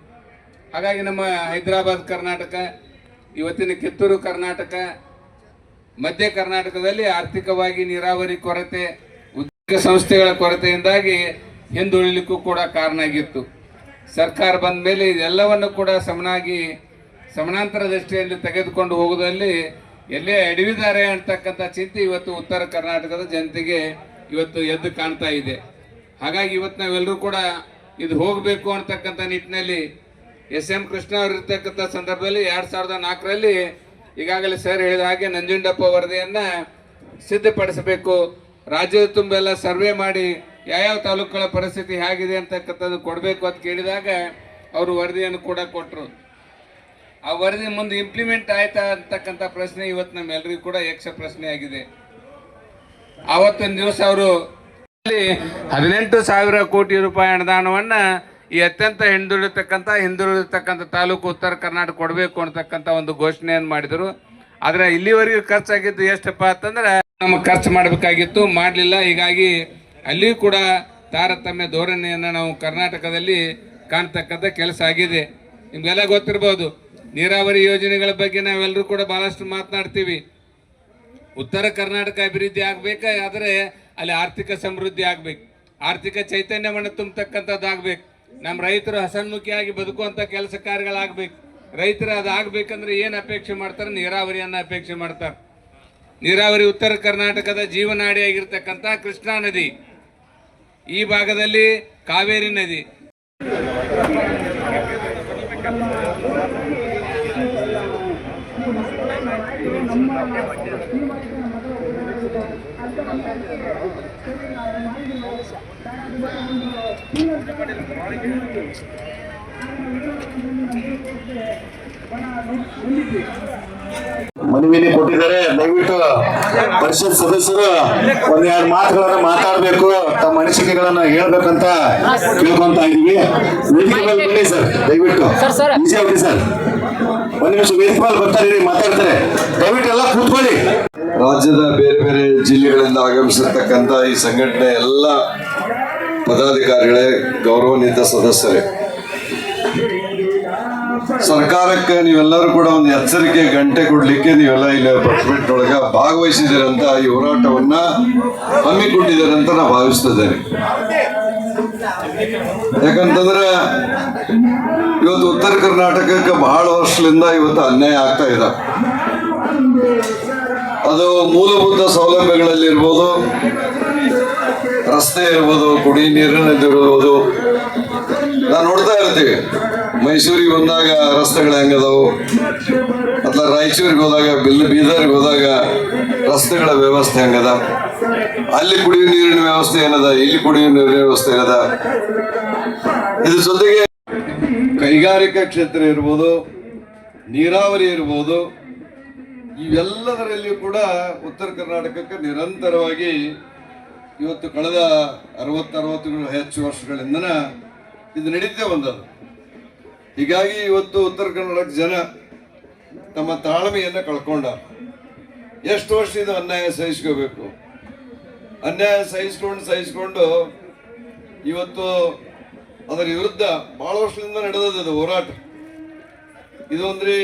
ಹಾಗಾಗಿ ನಮ್ಮ ಹೈದರಾಬಾದ್ ಕರ್ನಾಟಕ, ಇವತ್ತಿನ ಕಿತ್ತೂರು ಕರ್ನಾಟಕ, ಮಧ್ಯ ಕರ್ನಾಟಕದಲ್ಲಿ ಆರ್ಥಿಕವಾಗಿ ನೀರಾವರಿ ಕೊರತೆ, ಉದ್ಯೋಗ ಸಂಸ್ಥೆಗಳ ಕೊರತೆಯಿಂದಾಗಿ ಹಿಂದುಳಿಲಿಕ್ಕೂ ಕೂಡ ಕಾರಣ ಆಗಿತ್ತು. ಸರ್ಕಾರ ಬಂದ ಮೇಲೆ ಇದೆಲ್ಲವನ್ನು ಕೂಡ ಸಮಾನಾಂತರ ದೃಷ್ಟಿಯಲ್ಲಿ ತೆಗೆದುಕೊಂಡು ಹೋಗುವುದರಲ್ಲಿ ಎಲ್ಲೇ ಎಡವಿದ್ದಾರೆ ಅಂತಕ್ಕಂಥ ಚಿಂತೆ ಇವತ್ತು ಉತ್ತರ ಕರ್ನಾಟಕದ ಜನತೆಗೆ ಇವತ್ತು ಎದ್ದು ಕಾಣ್ತಾ ಇದೆ. ಹಾಗಾಗಿ ಇವತ್ತು ನಾವೆಲ್ಲರೂ ಕೂಡ ಇದು ಹೋಗಬೇಕು ಅಂತಕ್ಕಂಥ ನಿಟ್ಟಿನಲ್ಲಿ SM ಕೃಷ್ಣ ಅವರು ಇರ್ತಕ್ಕಂಥ ಸಂದರ್ಭದಲ್ಲಿ 2004ರಲ್ಲಿ ಈಗಾಗಲೇ ಸರ್ ಹೇಳಿದ ಹಾಗೆ ನಂಜುಂಡಪ್ಪ ವರದಿಯನ್ನು ಸಿದ್ಧಪಡಿಸಬೇಕು, ರಾಜ್ಯದ ತುಂಬೆಲ್ಲ ಸರ್ವೆ ಮಾಡಿ ಯಾವ್ಯಾವ ತಾಲೂಕುಗಳ ಪರಿಸ್ಥಿತಿ ಹೇಗಿದೆ ಅಂತಕ್ಕಂಥದ್ದು ಕೊಡಬೇಕು ಅಂತ ಕೇಳಿದಾಗ ಅವರು ವರದಿಯನ್ನು ಕೂಡ ಕೊಟ್ಟರು. ಆ ವರದಿ ಮುಂದೆ ಇಂಪ್ಲಿಮೆಂಟ್ ಆಯ್ತಾ ಅಂತಕ್ಕಂಥ ಪ್ರಶ್ನೆ ಇವತ್ತು ನಮ್ಮೆಲ್ಲರಿಗೂ ಕೂಡ ಯಕ್ಷ ಪ್ರಶ್ನೆ ಆಗಿದೆ. ಆವತ್ತಿನ ದಿವಸ ಅವರು 18,000 ಕೋಟಿ ರೂಪಾಯಿ ಅನುದಾನವನ್ನು ಈ ಅತ್ಯಂತ ಹಿಂದುಳಿರ್ತಕ್ಕಂಥ ತಾಲೂಕು ಉತ್ತರ ಕರ್ನಾಟಕ ಕೊಡಬೇಕು ಅಂತಕ್ಕಂಥ ಒಂದು ಘೋಷಣೆಯನ್ನು ಮಾಡಿದರು. ಆದರೆ ಇಲ್ಲಿವರೆಗೂ ಖರ್ಚಾಗಿದ್ದು ಎಷ್ಟಪ್ಪ ಅಂತಂದ್ರೆ ನಮಗೆ ಖರ್ಚು ಮಾಡಬೇಕಾಗಿತ್ತು, ಮಾಡಲಿಲ್ಲ. ಹೀಗಾಗಿ ಅಲ್ಲಿಯೂ ಕೂಡ ತಾರತಮ್ಯ ಧೋರಣೆಯನ್ನು ನಾವು ಕರ್ನಾಟಕದಲ್ಲಿ ಕಾಣ್ತಕ್ಕಂಥ ಕೆಲಸ ಆಗಿದೆ. ನಿಮಗೆಲ್ಲ ಗೊತ್ತಿರ್ಬೋದು, ನೀರಾವರಿ ಯೋಜನೆಗಳ ಬಗ್ಗೆ ನಾವೆಲ್ಲರೂ ಕೂಡ ಭಾಳಷ್ಟು ಮಾತನಾಡ್ತೀವಿ. ಉತ್ತರ ಕರ್ನಾಟಕ ಅಭಿವೃದ್ಧಿ ಆಗಬೇಕಾದ್ರೆ ಅಲ್ಲಿ ಆರ್ಥಿಕ ಸಮೃದ್ಧಿ ಆಗಬೇಕು, ಆರ್ಥಿಕ ಚೈತನ್ಯವನ್ನು ತುಂಬತಕ್ಕಂಥದ್ದಾಗಬೇಕು. ನಮ್ಮ ರೈತರು ಹಸನ್ಮುಖಿಯಾಗಿ ಬದುಕುವಂಥ ಕೆಲಸ ಕಾರ್ಯಗಳಾಗಬೇಕು. ರೈತರು ಅದಾಗಬೇಕಂದ್ರೆ ಏನು ಅಪೇಕ್ಷೆ ಮಾಡ್ತಾರೆ? ನೀರಾವರಿಯನ್ನು ಅಪೇಕ್ಷೆ ಮಾಡ್ತಾರೆ. ನೀರಾವರಿ ಉತ್ತರ ಕರ್ನಾಟಕದ ಜೀವನಾಡಿಯಾಗಿರ್ತಕ್ಕಂಥ ಕೃಷ್ಣಾ ನದಿ, ಈ ಭಾಗದಲ್ಲಿ ಕಾವೇರಿ ನದಿ, ಮನವಿಯನ್ನು ಕೊಟ್ಟಿದ್ದಾರೆ. ದಯವಿಟ್ಟು ಪರಿಷತ್ ಸದಸ್ಯರು ಒಂದೆರಡು ಮಾತುಗಳನ್ನು ಮಾತಾಡಬೇಕು, ತಮ್ಮ ಅನಿಸಿಕೆಗಳನ್ನು ಹೇಳ್ಬೇಕಂತ ಕೇಳ್ಕೊಂತ ಇದೀವಿ. ವೇದಿಕೆ ಮೇಲೆ ಬನ್ನಿ ಸರ್, ದಯವಿಟ್ಟು ಈಸಿ ಆಗ್ಲಿ ಸರ್. ಒಂದ್ ನಿಮಿಷ ವೇದಿಕೆ ಮೇಲೆ ಬರ್ತಾರೆ, ಮಾತಾಡ್ತಾರೆ. ದಯವಿಟ್ಟು ಎಲ್ಲ ಕೂತ್ಕೊಳ್ಳಿ. ರಾಜ್ಯದ ಬೇರೆ ಬೇರೆ ಜಿಲ್ಲೆಗಳಿಂದ ಆಗಮಿಸಿರ್ತಕ್ಕಂಥ ಈ ಸಂಘಟನೆ ಎಲ್ಲ ಪದಾಧಿಕಾರಿಗಳೇ, ಗೌರವಾನ್ವಿತ ಸದಸ್ಯರೇ, ಸರ್ಕಾರಕ್ಕೆ ನೀವೆಲ್ಲರೂ ಕೂಡ ಒಂದು ಎಚ್ಚರಿಕೆ ಗಂಟೆ ಕೊಡ್ಲಿಕ್ಕೆ ನೀವೆಲ್ಲ ಇಲ್ಲಿ ಪ್ರತಿಭಟನೆಯೊಳಗೆ ಭಾಗವಹಿಸಿದ್ದೀರಂತ, ಈ ಹೋರಾಟವನ್ನ ಹಮ್ಮಿಕೊಂಡಿದ್ದೀರಂತ ನಾನು ಭಾವಿಸ್ತಿದ್ದೇನೆ. ಯಾಕಂತಂದ್ರೆ ಇವತ್ತು ಉತ್ತರ ಕರ್ನಾಟಕಕ್ಕೆ ಬಹಳ ವರ್ಷದಿಂದ ಇವತ್ತು ಅನ್ಯಾಯ ಆಗ್ತಾ ಇದೆ. ಅದು ಮೂಲಭೂತ ಸೌಲಭ್ಯಗಳಲ್ಲಿರ್ಬೋದು, ರಸ್ತೆ ಇರ್ಬೋದು, ಕುಡಿ ನೀರಿನದಿರ್ಬೋದು. ನಾವು ನೋಡ್ತಾ ಇರ್ತೀವಿ, ಮೈಸೂರಿಗೆ ಬಂದಾಗ ರಸ್ತೆಗಳು ಹೆಂಗದಾವು, ಅಥವಾ ರಾಯಚೂರಿಗೆ ಹೋದಾಗ ಬೀದರ್ಗೆ ಹೋದಾಗ ರಸ್ತೆಗಳ ವ್ಯವಸ್ಥೆ ಹೆಂಗದ, ಅಲ್ಲಿ ಕುಡಿಯುವ ನೀರಿನ ವ್ಯವಸ್ಥೆ ಏನದ, ಇಲ್ಲಿ ಕುಡಿಯುವ ನೀರಿನ ವ್ಯವಸ್ಥೆ ಏನದ. ಇದ್ರ ಜೊತೆಗೆ ಕೈಗಾರಿಕಾ ಕ್ಷೇತ್ರ ಇರ್ಬೋದು, ನೀರಾವರಿ ಇರ್ಬೋದು, ಇವೆಲ್ಲದರಲ್ಲಿಯೂ ಕೂಡ ಉತ್ತರ ಕರ್ನಾಟಕಕ್ಕೆ ನಿರಂತರವಾಗಿ ಇವತ್ತು ಕಳೆದ 60 ಹೆಚ್ಚು ವರ್ಷಗಳಿಂದನ ಇದು ನಡೀತೇ ಬಂದದ್ದು. ಹೀಗಾಗಿ ಇವತ್ತು ಉತ್ತರ ಕರ್ನಾಟಕ ಜನ ತಮ್ಮ ತಾಳ್ಮೆಯನ್ನು ಕಳ್ಕೊಂಡ. ಎಷ್ಟು ವರ್ಷ ಇದು ಅನ್ಯಾಯ ಸಹಿಸ್ಕೋಬೇಕು? ಅನ್ಯಾಯ ಸಹಿಸ್ಕೊಂಡು ಇವತ್ತು ಅದರ ವಿರುದ್ಧ ಬಹಳ ವರ್ಷದಿಂದ ನಡೆದದ್ದು ಹೋರಾಟ. ಇದು ಅಂದ್ರೆ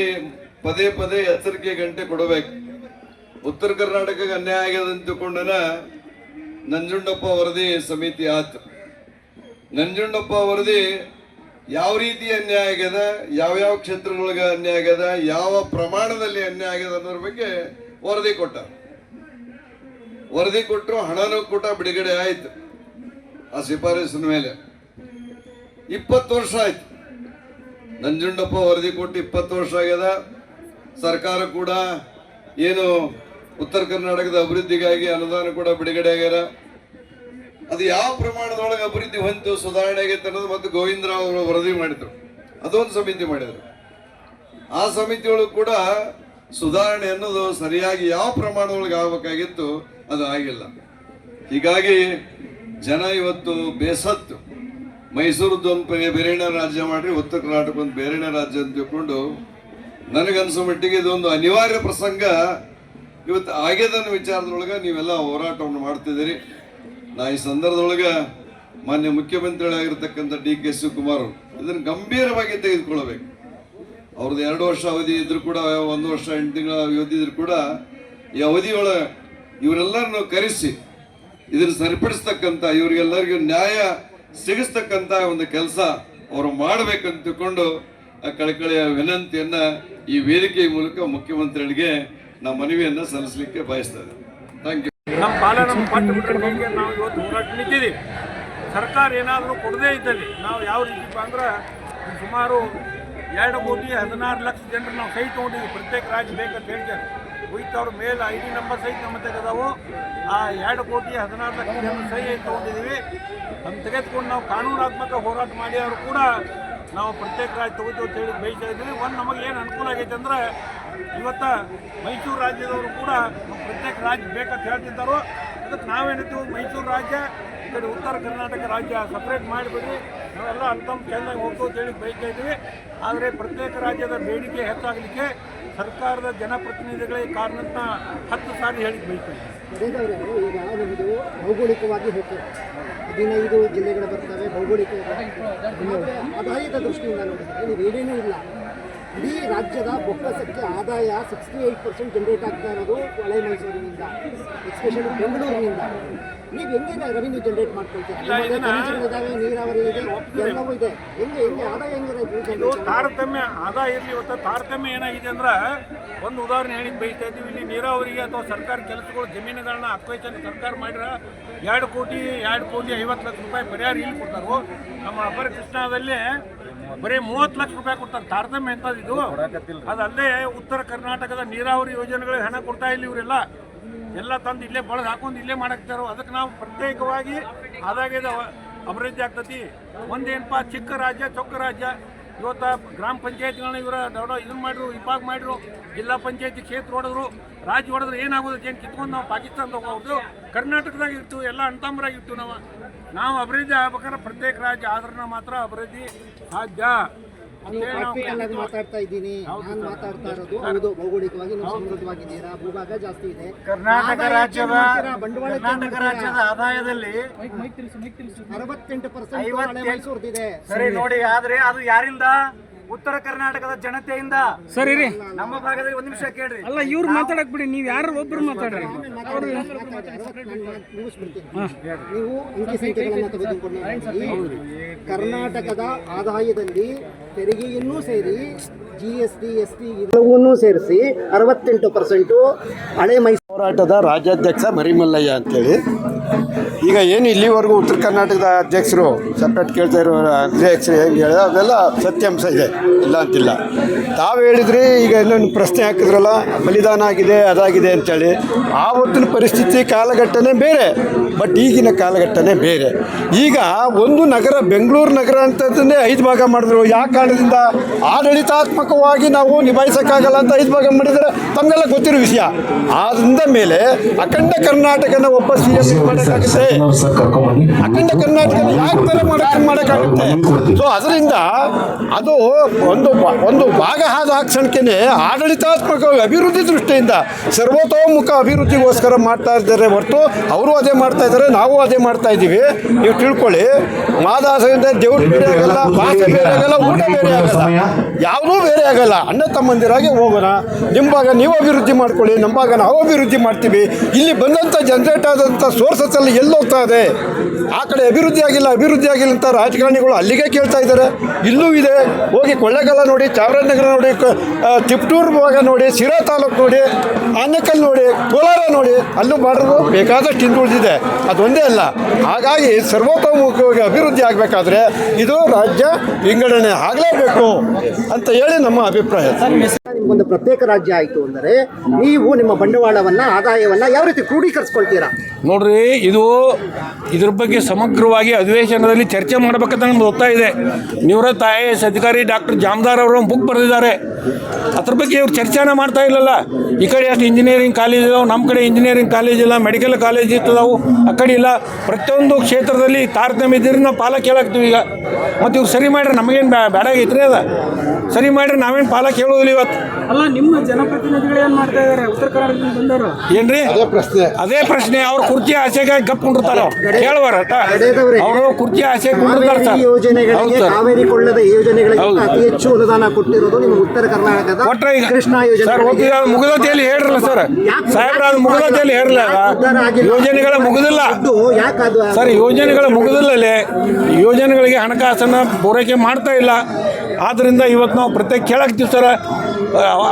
ಪದೇ ಪದೇ ಎಚ್ಚರಿಕೆ ಗಂಟೆ ಕೊಡಬೇಕು. ಉತ್ತರ ಕರ್ನಾಟಕಕ್ಕೆ ಅನ್ಯಾಯ ಆಗ್ಯದ ಅಂತ ತಿಳ್ಕೊಂಡನ ನಂಜುಂಡಪ್ಪ ವರದಿ ಸಮಿತಿ ಆಯ್ತು. ನಂಜುಂಡಪ್ಪ ವರದಿ ಯಾವ ರೀತಿ ಅನ್ಯಾಯ ಆಗ್ಯದ, ಯಾವ್ಯಾವ ಕ್ಷೇತ್ರದೊಳಗೆ ಅನ್ಯಾಯ ಆಗ್ಯದ, ಯಾವ ಪ್ರಮಾಣದಲ್ಲಿ ಅನ್ಯಾಯ ಆಗ್ಯದ ಅನ್ನೋದ್ರ ಬಗ್ಗೆ ವರದಿ ಕೊಟ್ಟರು. ಹಣನೂ ಕೂಡ ಬಿಡುಗಡೆ ಆಯ್ತು ಆ ಶಿಫಾರಸಿನ ಮೇಲೆ. 20 ವರ್ಷ ಆಯ್ತು ನಂಜುಂಡಪ್ಪ ವರದಿ ಕೊಟ್ಟು 20 ವರ್ಷ ಆಗ್ಯದ. ಸರ್ಕಾರ ಕೂಡ ಏನು ಉತ್ತರ ಕರ್ನಾಟಕದ ಅಭಿವೃದ್ಧಿಗಾಗಿ ಅನುದಾನ ಕೂಡ ಬಿಡುಗಡೆ ಆಗ್ಯಾರ. ಅದು ಯಾವ ಪ್ರಮಾಣದೊಳಗೆ ಅಭಿವೃದ್ಧಿ ಹೊಂದು ಸುಧಾರಣೆ ಆಗೈತೆ ಅನ್ನೋದು ಮತ್ತು ಗೋವಿಂದರಾವ್ ಅವರು ವರದಿ ಮಾಡಿದ್ರು. ಅದೊಂದು ಸಮಿತಿ ಮಾಡಿದ್ರು. ಆ ಸಮಿತಿಯೊಳಗೆ ಕೂಡ ಸುಧಾರಣೆ ಅನ್ನೋದು ಸರಿಯಾಗಿ ಯಾವ ಪ್ರಮಾಣದೊಳಗೆ ಆಗಬೇಕಾಗಿತ್ತು ಅದು ಆಗಿಲ್ಲ. ಹೀಗಾಗಿ ಜನ ಇವತ್ತು ಬೇಸತ್ತು ಮೈಸೂರದ್ದು ಒಂದು ಬೇರೆಣ್ಣ ರಾಜ್ಯ ಮಾಡ್ರಿ, ಉತ್ತರ ಕರ್ನಾಟಕ ಒಂದು ಬೇರೆಣ್ಣ ರಾಜ್ಯ ಅಂತ ತಿಳ್ಕೊಂಡು ನನಗನ್ಸೋ ಮಟ್ಟಿಗೆ ಇದೊಂದು ಅನಿವಾರ್ಯ ಪ್ರಸಂಗ ಇವತ್ತು ಆಗ್ಯದನ್ನ ವಿಚಾರದೊಳಗೆ ನೀವೆಲ್ಲ ಹೋರಾಟವನ್ನು ಮಾಡ್ತಿದ್ದೀರಿ. ನಾ ಈ ಸಂದರ್ಭದೊಳಗೆ ಮಾನ್ಯ ಮುಖ್ಯಮಂತ್ರಿಗಳಾಗಿರ್ತಕ್ಕಂಥ DK ಶಿವಕುಮಾರ್ ಇದನ್ನು ಗಂಭೀರವಾಗಿ ತೆಗೆದುಕೊಳ್ಳಬೇಕು. ಅವ್ರದ್ದು 2 ವರ್ಷ ಅವಧಿ ಇದ್ರು ಕೂಡ, 1 ವರ್ಷ 8 ತಿಂಗಳ ಅವಧಿ ಇದ್ರು ಕೂಡ, ಈ ಅವಧಿಯೊಳಗೆ ಇವರೆಲ್ಲರನ್ನು ಕರೆಸಿ ಇದನ್ನು ಸರಿಪಡಿಸ್ತಕ್ಕಂಥ, ಇವರಿಗೆಲ್ಲರಿಗೂ ನ್ಯಾಯ ಸಿಗಿಸ್ತಕ್ಕಂಥ ಒಂದು ಕೆಲಸ ಅವರು ಮಾಡಬೇಕಂತ ತಿಳ್ಕೊಂಡು ಆ ಕಳಕಳಿಯ ವಿನಂತಿಯನ್ನ ಈ ವೇದಿಕೆಯ ಮೂಲಕ ಮುಖ್ಯಮಂತ್ರಿಗಳಿಗೆ ನಾವು ಮನವಿಯನ್ನ ಸಲ್ಲಿಸಲಿಕ್ಕೆ ಬಯಸ್ತೇವೆ. Thank you. ನಮ್ಮ ಪಾಠ್ಯಪುಸ್ತಕಗಳಿಗೆ ನಾವು ಇವತ್ತು ಹೋರಾಟ ನಿಂತಿದ್ದೀವಿ. ಸರ್ಕಾರ ಏನಾದರೂ ಕೊಡದೇ ಇದ್ದಲ್ಲಿ ನಾವು ಯಾವ ರೀತಿ ಅಂದ್ರೆ ಸುಮಾರು 2,16,00,000 ಜನರು ನಾವು ಸಹಿ ತೊಗೊಂಡಿದ್ದೀವಿ. ಪ್ರತ್ಯೇಕ ರಾಜ್ಯ ಬೇಕಂತ ಹೇಳ್ತಾರೆ. ಅವ್ರ ಮೇಲೆ ID ನಂಬರ್ ಸಹಿತ ನಮ್ಮ ತೆಗೆದವು. ಆ 2,16,00,000 ಜನರು ಸಹಿ ತೊಗೊಂಡಿದ್ದೀವಿ. ಅದನ್ನು ತೆಗೆದುಕೊಂಡು ನಾವು ಕಾನೂನಾತ್ಮಕ ಹೋರಾಟ ಮಾಡಿ ಅವರು ಕೂಡ ನಾವು ಪ್ರತ್ಯೇಕ ರಾಜ್ಯ ತಗೋತೀವಿ ಅಂತ ಹೇಳಿ ಬಯಸ್ತಾ ಇದ್ದೀವಿ. ಒಂದು ನಮಗೆ ಏನು ಅನುಕೂಲ ಆಗೈತೆ ಅಂದರೆ ಇವತ್ತು ಮೈಸೂರು ರಾಜ್ಯದವರು ಕೂಡ ಪ್ರತ್ಯೇಕ ರಾಜ್ಯ ಬೇಕಂತ ಹೇಳ್ತಿದ್ದಾರೋ, ಅದಕ್ಕೆ ನಾವೇನಿದ್ದೀವಿ ಮೈಸೂರು ರಾಜ್ಯ ಈ ಕಡೆ ಉತ್ತರ ಕರ್ನಾಟಕ ರಾಜ್ಯ ಸಪ್ರೇಟ್ ಮಾಡಿಬಿಡಿ, ನಾವೆಲ್ಲ ಅಂತಮ್ ಚೆನ್ನಾಗಿ ಹೋಗ್ತು ಅಂತೇಳಿ ಬಯಸ್ತಾ ಇದ್ದೀವಿ. ಆದರೆ ಪ್ರತ್ಯೇಕ ರಾಜ್ಯದ ಬೇಡಿಕೆ ಹೆಚ್ಚಾಗಲಿಕ್ಕೆ ಸರ್ಕಾರದ ಜನಪ್ರತಿನಿಧಿಗಳೇ ಕಾರಣನ 10 ಸಾರಿ ಹೇಳಿಕ್ಕೆ ಬಯಸ್ತಾ ಇದ್ದೀವಿ. ಈಗ ನಮ್ಮದು ಭೌಗೋಳಿಕವಾಗಿ ಹೋಗ್ತದೆ 15 ಜಿಲ್ಲೆಗಳು ಬರ್ತವೆ. ಭೌಗೋಳಿಕ ಆದಾಯದ ದೃಷ್ಟಿಯಿಂದ ನೋಡಿದರೆ ನೀವೇನೇನೂ ಇಲ್ಲ. ಇಡೀ ರಾಜ್ಯದ ಬೊಕ್ಕಸಕ್ಕೆ ಆದಾಯ 68% ಜನರೇಟ್ ಆಗ್ತಾ ಇರೋದು ಒಳ ಮೈಸೂರಿನಿಂದ, ಎಸ್ಪೆಷಲಿ ಬೆಂಗಳೂರಿನಿಂದ. ನೀವು ಹೆಂಗೆ ರೆವಿನ್ಯೂ ಜನರೇಟ್ ಮಾಡ್ಕೊಳ್ತೀರಿ? ಇದಾವೆ, ನೀರಾವರಿ ಇದೆ, ಎಲ್ಲವೂ ಇದೆ. ಹೆಂಗೆ ಆದಾಯ ಹೆಂಗಿದೆ? ತಾರತಮ್ಯ ಆದಾಯ ಇರಲಿ. ಇವತ್ತು ತಾರತಮ್ಯ ಏನಾಗಿದೆ ಅಂದ್ರೆ, ಒಂದು ಉದಾಹರಣೆ ಹೇಳಿ ಬಯಸ್ತಾ ಇದ್ದೀವಿ. ಇಲ್ಲಿ ನೀರಾವರಿಗೆ ಅಥವಾ ಸರ್ಕಾರಿ ಕೆಲಸಗಳು ಜಮೀನುಗಳನ್ನ ಅಕ್ವೈಷನ್ ಸರ್ಕಾರ ಮಾಡಿದ್ರೆ 2,50,00,000 ರೂಪಾಯಿ ಪರಿಹಾರ ಇಲ್ಲಿ ಕೊಡ್ತಾರೋ. ನಮ್ಮ ಅಪರ ಕೃಷ್ಣಾದಲ್ಲಿ ಬರೀ 30 ಲಕ್ಷ ರೂಪಾಯಿ ಕೊಡ್ತಾರೆ. ತಾರತಮ್ಯ ಎಂಥದ್ದು ಇದು? ಅದಲ್ಲದೆ ಉತ್ತರ ಕರ್ನಾಟಕದ ನೀರಾವರಿ ಯೋಜನೆಗಳಿಗೆ ಹಣ ಕೊಡ್ತಾ ಇಲ್ಲ. ಇವರೆಲ್ಲ ಎಲ್ಲ ತಂದು ಇಲ್ಲೇ ಬಳದು ಹಾಕೊಂಡು ಇಲ್ಲೇ ಮಾಡಾಕ್ತಾರೋ. ಅದಕ್ಕೆ ನಾವು ಪ್ರತ್ಯೇಕವಾಗಿ ಆದಾಯದ ಅಭಿವೃದ್ಧಿ ಆಗ್ತತಿ. ಒಂದೇನಪ್ಪ, ಚಿಕ್ಕ ರಾಜ್ಯ ಚೊಕ್ಕ ರಾಜ್ಯ. ಇವತ್ತು ಗ್ರಾಮ ಪಂಚಾಯತ್ಗಳನ್ನ ಇವರ ಇದನ್ನು ಮಾಡಿದ್ರು, ವಿಭಾಗ ಮಾಡಿದ್ರು, ಜಿಲ್ಲಾ ಪಂಚಾಯತಿ ಕ್ಷೇತ್ರ ಹೊಡೆದ್ರು, ರಾಜ್ಯ ಹೊಡೆದ್ರು. ಏನಾಗೋದು? ಏನು ಕಿತ್ಕೊಂಡು ನಾವು ಪಾಕಿಸ್ತಾನದಾಗ ಹೋಗೋದು? ಕರ್ನಾಟಕದಾಗ ಇರ್ತೀವಿ, ಎಲ್ಲ ಅಣ್ತಂಬರಾಗಿರ್ತೀವಿ. ನಾವು ಅಭಿವೃದ್ಧಿ ಆಗ್ಬೇಕಾದ್ರೆ ಪ್ರತ್ಯೇಕ ರಾಜ್ಯ ಆದ್ರೆ ಮಾತ್ರ ಅಭಿವೃದ್ಧಿ ಸಾಧ್ಯ. ಮಾತಾಡ್ತಾ ಇದ್ದೀನಿ, ನಾನು ಮಾತಾಡ್ತಾ ಇರೋದು ಹೌದು. ಭೌಗೋಳಿಕವಾಗಿ ನೀವು ಸಮೃದ್ಧವಾಗಿದ್ದೀರಾ, ಭೂಭಾಗ ಜಾಸ್ತಿ ಇದೆ. ಕರ್ನಾಟಕ ರಾಜ್ಯದ ಆದಾಯದಲ್ಲಿ 68% ಮೈಸೂರ್ದಿದೆ. ಸರಿ ನೋಡಿ, ಆದ್ರೆ ಅದು ಯಾರಿಂದ? ಉತ್ತರ ಕರ್ನಾಟಕದ ಜನತೆಯಿಂದ. ಸರಿ ರೀ, ನಮ್ಮ ಭಾಗದಲ್ಲಿ 1 ನಿಮಿಷ ಕೇಳ್ರಿ. ಅಲ್ಲ, ಇವ್ರು ಮಾತಾಡಕ್ ಬಿಡಿ, ನೀವು ಯಾರು ಒಬ್ರು ಮಾತಾಡ್ರಿ. ನೀವು ಅಂಕಿ ಸಂಖ್ಯೆಗಳನ್ನು ತೆಗೆದುಕೊಂಡು ಕರ್ನಾಟಕದ ಆದಾಯದಲ್ಲಿ ತೆರಿಗೆಯನ್ನೂ ಸೇರಿ GST ST ಎಲ್ಲವನ್ನೂ ಸೇರಿಸಿ 68% ಹಳೆ ಮೈಸೂರು ಹೋರಾಟದ ರಾಜ್ಯಾಧ್ಯಕ್ಷ ಮರಿಮಲ್ಲಯ್ಯ ಅಂತೇಳಿ. ಈಗ ಏನು ಇಲ್ಲಿವರೆಗೂ ಉತ್ತರ ಕರ್ನಾಟಕದ ಅಧ್ಯಕ್ಷರು ಸಪ್ರೇಟ್ ಕೇಳ್ತಾ ಇರೋ ಅಧ್ಯಕ್ಷರು ಹೆಂಗೆ ಹೇಳಿದ್ರೆ ಅದೆಲ್ಲ ಸತ್ಯಾಂಶ ಇದೆ, ಇಲ್ಲ ಅಂತಿಲ್ಲ. ತಾವು ಹೇಳಿದ್ರಿ ಈಗ ಇನ್ನೊಂದು ಪ್ರಶ್ನೆ ಹಾಕಿದ್ರಲ್ಲ, ಬಲಿದಾನ ಆಗಿದೆ ಅದಾಗಿದೆ ಅಂತೇಳಿ. ಆವತ್ತಿನ ಪರಿಸ್ಥಿತಿ ಕಾಲಘಟ್ಟನೇ ಬೇರೆ, ಬಟ್ ಈಗಿನ ಕಾಲಘಟ್ಟನೇ ಬೇರೆ. ಈಗ ಒಂದು ನಗರ, ಬೆಂಗಳೂರು ನಗರ ಅಂತದನ್ನೇ 5 ಭಾಗ ಮಾಡಿದ್ರು. ಯಾವ ಕಾರಣದಿಂದ? ಆಡಳಿತಾತ್ಮಕವಾಗಿ ನಾವು ನಿಭಾಯಿಸೋಕ್ಕಾಗಲ್ಲ ಅಂತ 5 ಭಾಗ ಮಾಡಿದರೆ ತಮಗೆಲ್ಲ ಗೊತ್ತಿರೋ ವಿಷಯ. ಆದ್ರಿಂದ ಮೇಲೆ ಅಖಂಡ ಕರ್ನಾಟಕನ ಒಬ್ಬ CM ಮಾಡೋಕ್ಕಾಗುತ್ತೆ, ಅಖಂಡ ಕರ್ನಾಟಕ ಯಾಕೆ ಥರ ಮಾಡೋಕ್ಕಾಗುತ್ತೆ? ಸೊ ಅದರಿಂದ ಅದು ಒಂದು ಭಾಗ ಆದ ಕ್ಷಣಕ್ಕೆ ಆಡಳಿತಾತ್ಮಕ ಅಭಿವೃದ್ಧಿ ದೃಷ್ಟಿಯಿಂದ ಸರ್ವತೋಮುಖ ಅಭಿವೃದ್ಧಿಗೋಸ್ಕರ ಮಾಡ್ತಾ ಇದ್ದಾರೆ ಹೊರತು ಅವರು ಅದೇ ಮಾಡ್ತಾ ಇದ್ದಾರೆ, ನಾವು ಅದೇ ಮಾಡ್ತಾ ಇದ್ದೀವಿ. ನೀವು ತಿಳ್ಕೊಳ್ಳಿ, ಮಾದಾಸದಿಂದ ದೇವ್ರು ಬೇರೆ ಆಗಲ್ಲ, ಭಾಷೆ ಬೇರೆ ಆಗಲ್ಲ, ಊಟ ಬೇರೆ ಆಗಲ್ಲ, ಯಾವುದೂ ಬೇರೆ ಆಗಲ್ಲ. ಅಣ್ಣ ತಮ್ಮಂದಿರಾಗಿ ಹೋಗೋಣ. ನಿಮ್ಮ ಭಾಗ ನೀವು ಅಭಿವೃದ್ಧಿ ಮಾಡ್ಕೊಳ್ಳಿ, ನಮ್ಮ ಭಾಗ ನಾವು ಅಭಿವೃದ್ಧಿ ಮಾಡ್ತೀವಿ. ಇಲ್ಲಿ ಬಂದಂಥ ಜನರೇಟ್ ಆದಂಥ ಸೋರ್ಸಸ್ ಎಲ್ಲ ಹೋಗ್ತಾ ಇದೆ. ಆ ಕಡೆ ಅಭಿವೃದ್ಧಿ ಆಗಿಲ್ಲ ಅಂತ ರಾಜಕಾರಣಿಗಳು ಅಲ್ಲಿಗೆ ಕೇಳ್ತಾ ಇದ್ದಾರೆ. ಇಲ್ಲೂ ಇದೆ, ಹೋಗಿ ಕೊಳ್ಳೇಗಾಲ ನೋಡಿ, ಚಾಮರಾಜನಗರ ನೋಡಿ, ತಿಪ್ಟೂರು ಭಾಗ ನೋಡಿ, ಸಿರಾ ತಾಲೂಕು ನೋಡಿ, ಆನೇಕಲ್ ನೋಡಿ, ಕೋಲಾರ ನೋಡಿ, ಅಲ್ಲೂ ಮಾಡೋದು ಬೇಕಾದಷ್ಟು ಹಿಂದುಳಿದಿದೆ. ಅದೊಂದೇ ಅಲ್ಲ. ಹಾಗಾಗಿ ಸರ್ವತೋಮುಖವಾಗಿ ಅಭಿವೃದ್ಧಿ ಆಗಬೇಕಾದ್ರೆ ಇದು ರಾಜ್ಯ ವಿಂಗಡಣೆ ಆಗಲೇಬೇಕು ಅಂತ ಹೇಳಿ ನಮ್ಮ ಅಭಿಪ್ರಾಯ. ನಿಮ್ಗೊಂದು ಪ್ರತ್ಯೇಕ ರಾಜ್ಯ ಆಯಿತು ಅಂದರೆ ನೀವು ನಿಮ್ಮ ಬಂಡವಾಳವನ್ನು, ಆದಾಯವನ್ನು ಯಾವ ರೀತಿ ಕ್ರೋಢೀಕರಿಸ್ಕೊಳ್ತೀರಾ? ನೋಡ್ರಿ, ಇದ್ರ ಬಗ್ಗೆ ಸಮಗ್ರವಾಗಿ ಅಧಿವೇಶನದಲ್ಲಿ ಚರ್ಚೆ ಮಾಡಬೇಕಂತ ನಮ್ಗೆ ಒತ್ತಾಯ ಇದೆ. ನಿವೃತ್ತ IAS ಅಧಿಕಾರಿ ಡಾಕ್ಟರ್ ಜಾಮದಾರ್ ಅವರು ಬುಕ್ ಬರೆದಿದ್ದಾರೆ. ಅದ್ರ ಬಗ್ಗೆ ಇವ್ರು ಚರ್ಚೆನ ಮಾಡ್ತಾ ಇಲ್ಲಲ್ಲ. ಈ ಕಡೆ ಅಷ್ಟು ಇಂಜಿನಿಯರಿಂಗ್ ಕಾಲೇಜ್ ಇದಾವೆ, ನಮ್ಮ ಕಡೆ ಇಂಜಿನಿಯರಿಂಗ್ ಕಾಲೇಜ್ ಇಲ್ಲ, ಮೆಡಿಕಲ್ ಕಾಲೇಜ್ ಇರ್ತದಾವು, ಆ ಕಡೆ ಇಲ್ಲ. ಪ್ರತಿಯೊಂದು ಕ್ಷೇತ್ರದಲ್ಲಿ ತಾರತಮ್ಯ ಇದ್ದರೆ ನಾವು ಪಾಲ ಕೇಳಾಕ್ತೀವಿ. ಈಗ ಮತ್ತು ಇವ್ರು ಸರಿ ಮಾಡ್ರೆ ನಮಗೇನು ಬೇಡಾಗೈತ್ರಿ, ಅದ ಸರಿ ಮಾಡ್ರೆ ನಾವೇನು ಪಾಲ ಕೇಳೋದಿಲ್ಲ ಇವತ್ತು. ಅಲ್ಲ, ನಿಮ್ಮ ಜನಪ್ರತಿನಿಧಿಗಳು ಏನು ಮಾಡ್ತಾ ಇದ್ದಾರೆ ಉತ್ತರ ಕರ್ನಾಟಕದಿಂದ ಬಂದವರು? ಏನ್ರಿ ಅದೇ ಪ್ರಶ್ನೆ. ಅವ್ರು ಕುರ್ಚಿ ಆಸೆಗೆ ಗಪ್ ಕುಂಡಿರ್ತಾರ, ಕೇಳುವಾರ ಅವರು ಕುರ್ಚಿ ಆಸೆ ಕುಂಡಿರ್ತಾರೆ ಸರ್. ಯೋಜನೆಗಳಿಗೆ, ಕಾವೇರಿ ಕೊಳ್ಳದ ಯೋಜನೆಗಳಿಗೆ ಅತಿ ಹೆಚ್ಚು ಅನುದಾನ ಕೊಟ್ಟಿರೋದು ನಿಮ್ಮ ಉತ್ತರ ಕರ್ನಾಟಕದ ಕೊಟ್ರೆ ಈಗ ಕೃಷ್ಣಾ ಸರ್ ಮುಗಿದೋತಿಯಲ್ಲಿ ಹೇಳ್ರಲ್ಲ ಸರ್. ಸಾಹೇಬ್ರ ಅದು ಮುಗಿದೋತಿಯಲ್ಲಿ ಹೇಳಲ್ಲ, ಯೋಜನೆಗಳ ಮುಗಿದಿಲ್ಲ ಸರ್, ಯೋಜನೆಗಳ ಮುಗಿದಿಲ್ಲೇ. ಯೋಜನೆಗಳಿಗೆ ಹಣಕಾಸನ್ನು ಪೂರೈಕೆ ಮಾಡ್ತಾ ಇಲ್ಲ. ಆದ್ದರಿಂದ ಇವತ್ತು ನಾವು ಪ್ರತ್ಯೇಕ ಕೇಳಾಕ್ತೀವಿ ಸರ್.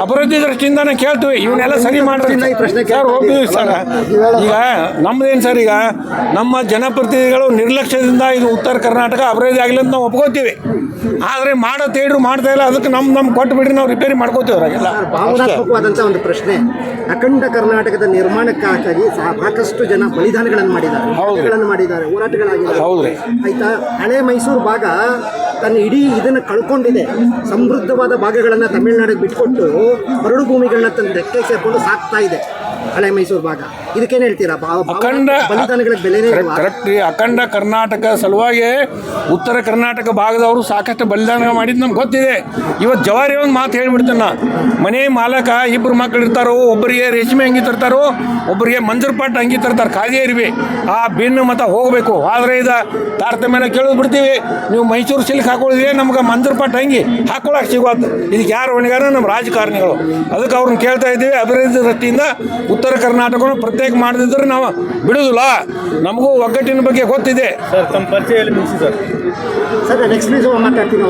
ಅಭಿವೃದ್ಧಿ ದೃಷ್ಟಿಯಿಂದಾನೇ ಕೇಳ್ತೀವಿ, ಇವನ್ನೆಲ್ಲ ಸರಿ ಮಾಡ್ರಿ ಸರ್. ಹೋಗ್ತೀವಿ ಸರ್. ಈಗ ನಮ್ದೇನು ಸರ್, ಈಗ ನಮ್ಮ ಜನಪ್ರತಿನಿಧಿಗಳು ನಿರ್ಲಕ್ಷ್ಯದಿಂದ ಇದು ಉತ್ತರ ಕರ್ನಾಟಕ ಅಭಿವೃದ್ಧಿ ಆಗಲಿ ಅಂತ ನಾವು ಒಪ್ಕೋತೀವಿ. ಆದರೆ ಮಾಡೋತೇಡ್ರು ಮಾಡ್ತಾ ಇಲ್ಲ. ಅದಕ್ಕೆ ನಮ್ಮ ಕೊಟ್ಟು ಬಿಡ್ರಿ, ನಾವು ರಿಪೇರಿ ಮಾಡ್ಕೋತೀವಿ. ಅವರಾಗೆಲ್ಲ ಭಾವನಾತ್ಮಕವಾದಂಥ ಒಂದು ಪ್ರಶ್ನೆ. ಅಖಂಡ ಕರ್ನಾಟಕದ ನಿರ್ಮಾಣಕ್ಕಾಗಿ ಸಾಕಷ್ಟು ಜನ ಬಲಿದಾನಗಳನ್ನು ಮಾಡಿದ್ದಾರೆ, ಹೋರಾಟಗಳಾಗಿದ್ದಾರೆ. ಹೌದ್ರಿ, ಆಯ್ತಾ? ಹಳೆ ಮೈಸೂರು ಭಾಗ ತನ್ನ ಇಡೀ ಇದನ್ನು ಕಳ್ಕೊಂಡಿದೆ. ಸಮೃದ್ಧವಾದ ಭಾಗಗಳನ್ನು ತಮಿಳುನಾಡಿಗೆ ಬಿಟ್ಕೊಟ್ಟು ಮರಳು ಭೂಮಿಗಳನ್ನ ತನ್ನ ರೆಕ್ಕೆ ಸೇರ್ಕೊಂಡು ಸಾಕ್ತಾ ಇದೆ ಹಳೆ ಮೈಸೂರು ಭಾಗ. ಇದಕ್ಕೇನು ಹೇಳ್ತೀರಾ? ಅಖಂಡ ಬಲಿದಾನಗಳಿಗೆ ಬೆಲೆನೇ ಕರೆಕ್ಟ್ ರೀ. ಅಖಂಡ ಕರ್ನಾಟಕ ಸಲುವಾಗಿ ಉತ್ತರ ಕರ್ನಾಟಕ ಭಾಗದವರು ಸಾಕಷ್ಟು ಬಲಿದಾನ ಮಾಡಿದ್ದು ನಮ್ಗೆ ಗೊತ್ತಿದೆ. ಇವತ್ತು ಜವಾರಿ ಒಂದು ಮಾತು ಹೇಳ್ಬಿಡ್ತಾನ, ಮನೆ ಮಾಲಕ ಇಬ್ಬರು ಮಕ್ಕಳು ಇರ್ತಾರೋ, ಒಬ್ಬರಿಗೆ ರೇಷ್ಮೆ ಅಂಗಿ ತರ್ತಾರೋ, ಒಬ್ಬರಿಗೆ ಮಂಜರ್ ಪಾಟ್ ಅಂಗಿ ತರ್ತಾರೆ, ಕಾದೇ ಇರ್ವಿ. ಆ ಭಿನ್ನ ಮತ ಹೋಗಬೇಕು. ಆದರೆ ಇದು ತಾರತಮ್ಯನ ಕೇಳೋದು ಬಿಡ್ತೀವಿ. ನೀವು ಮೈಸೂರು ಸಿಲ್ಕ್ ಹಾಕೊಳ್ಳಿದ್ರೆ ನಮ್ಗೆ ಮಂಜರ್ ಪಾಟ್ ಅಂಗಿ ಹಾಕೊಳ್ಳೋಕೆ ಸಿಗೋದು. ಇದಕ್ಕೆ ಯಾರು ಹೊಣೆಗಾರ? ನಮ್ಮ ರಾಜಕಾರಣಿಗಳು. ಅದಕ್ಕೆ ಅವ್ರನ್ನ ಕೇಳ್ತಾ ಇದ್ದೀವಿ, ಅಭಿವೃದ್ಧಿ ದೃಷ್ಟಿಯಿಂದ ಉತ್ತರ ಕರ್ನಾಟಕವನ್ನು ಪ್ರತ್ಯೇಕ ಮಾಡದಿದ್ದರೆ ನಾವು ಬಿಡೋದಿಲ್ಲ. ನಮಗೂ ಒಗ್ಗಟ್ಟಿನ ಬಗ್ಗೆ ಗೊತ್ತಿದೆ ಸರ್. ತಮ್ಮ ಪರಿಚಯದಲ್ಲಿ ಮುಗಿಸಿ ಸರ್. ನೆಕ್ಸ್ಟ್ ಮಾತಾಡ್ತೀನಿ.